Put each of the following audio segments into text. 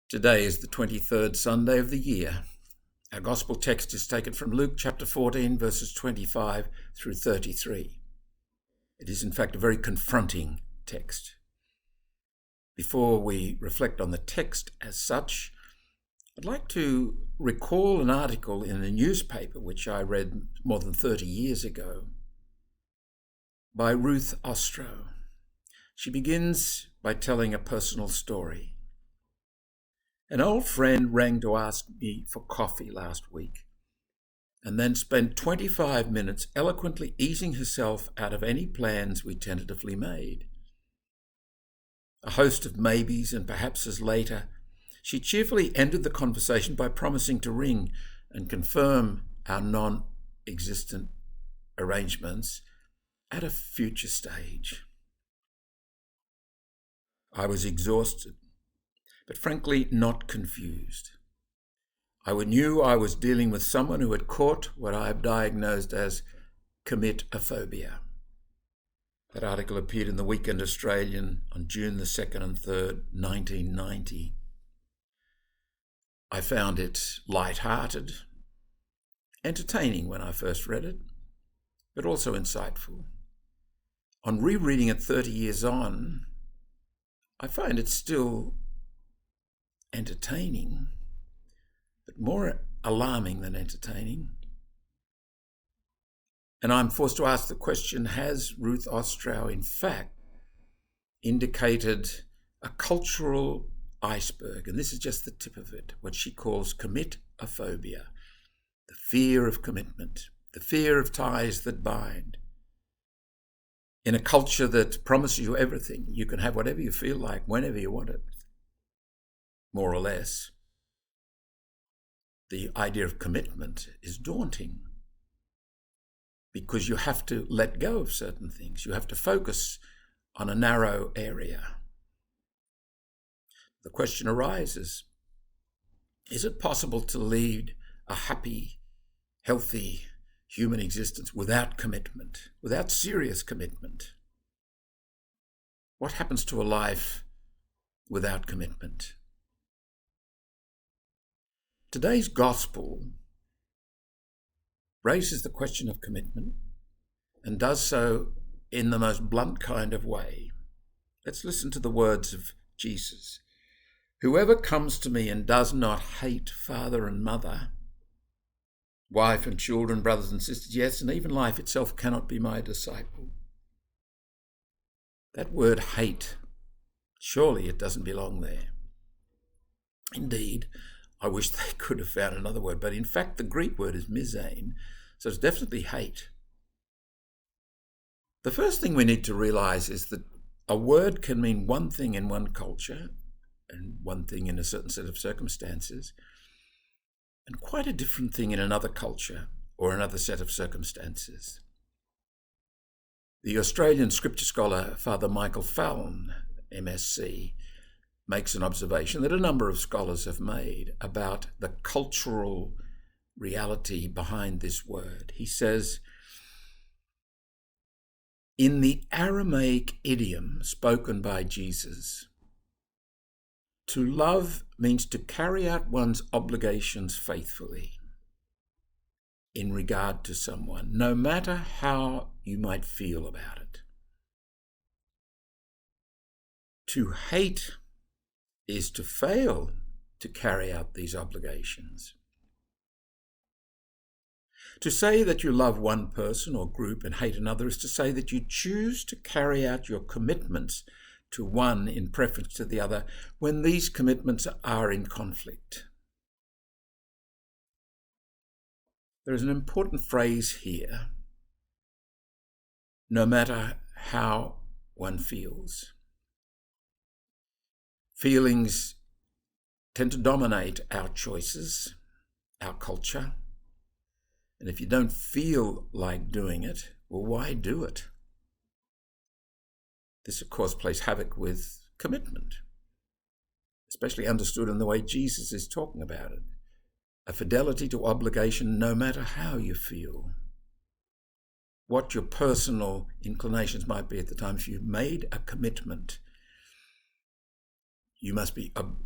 Today is the 23rd Sunday of the year. Our Gospel text is taken from Luke chapter 14, verses 25 through 33. It is in fact a very confronting text. Before we reflect on the text as such, I'd like to recall an article in a newspaper which I read more than 30 years ago by Ruth Ostrow. She begins by telling a personal story. An old friend rang to ask me for coffee last week and then spent 25 minutes eloquently easing herself out of any plans we tentatively made. A host of maybes and perhapses later, she cheerfully ended the conversation by promising to ring and confirm our non-existent arrangements at a future stage. I was exhausted, but frankly not confused. I knew I was dealing with someone who had caught what I have diagnosed as commit-a-phobia. That article appeared in the Weekend Australian on June the 2nd and 3rd, 1990. I found it light-hearted, entertaining when I first read it, but also insightful. On rereading it 30 years on, I find it still entertaining, but more alarming than entertaining. And I'm forced to ask the question, has Ruth Ostrow in fact indicated a cultural iceberg? And this is just the tip of it, what she calls commit-a-phobia, the fear of commitment, the fear of ties that bind. In a culture that promises you everything, you can have whatever you feel like, whenever you want it, more or less. The idea of commitment is daunting because you have to let go of certain things. You have to focus on a narrow area. The question arises, is it possible to lead a happy, healthy human existence without commitment, without serious commitment? What happens to a life without commitment? Today's gospel raises the question of commitment and does so in the most blunt kind of way. Let's listen to the words of Jesus. Whoever comes to me and does not hate father and mother, wife and children, brothers and sisters, yes, and even life itself cannot be my disciple. That word hate, surely it doesn't belong there. Indeed, I wish they could have found another word, but in fact the Greek word is misein, so it's definitely hate. The first thing we need to realize is that a word can mean one thing in one culture and one thing in a certain set of circumstances, and quite a different thing in another culture or another set of circumstances. The Australian scripture scholar Father Michael Whelan, MSc, makes an observation that a number of scholars have made about the cultural reality behind this word. He says, in the Aramaic idiom spoken by Jesus, to love means to carry out one's obligations faithfully in regard to someone, no matter how you might feel about it. To hate is to fail to carry out these obligations. To say that you love one person or group and hate another is to say that you choose to carry out your commitments to one in preference to the other when these commitments are in conflict. There is an important phrase here, no matter how one feels. Feelings tend to dominate our choices, our culture. And if you don't feel like doing it, well, why do it? This, of course, plays havoc with commitment, especially understood in the way Jesus is talking about it. A fidelity to obligation no matter how you feel. What your personal inclinations might be at the time, if you've made a commitment,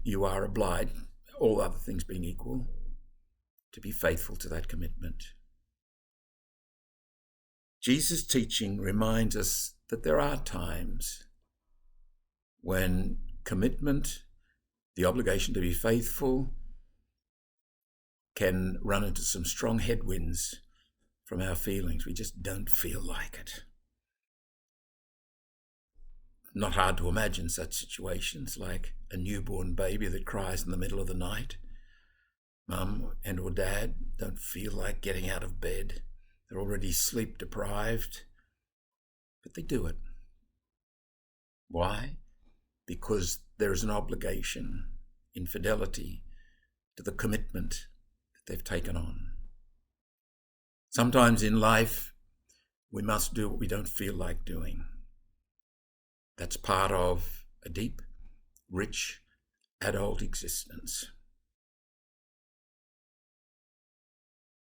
you are obliged, all other things being equal, to be faithful to that commitment. Jesus' teaching reminds us that there are times when commitment, the obligation to be faithful, can run into some strong headwinds from our feelings. We just don't feel like it. Not hard to imagine such situations, like a newborn baby that cries in the middle of the night. Mum and or dad don't feel like getting out of bed. They're already sleep deprived, but they do it. Why? Because there is an obligation in fidelity to the commitment that they've taken on. Sometimes in life, we must do what we don't feel like doing. That's part of a deep, rich, adult existence.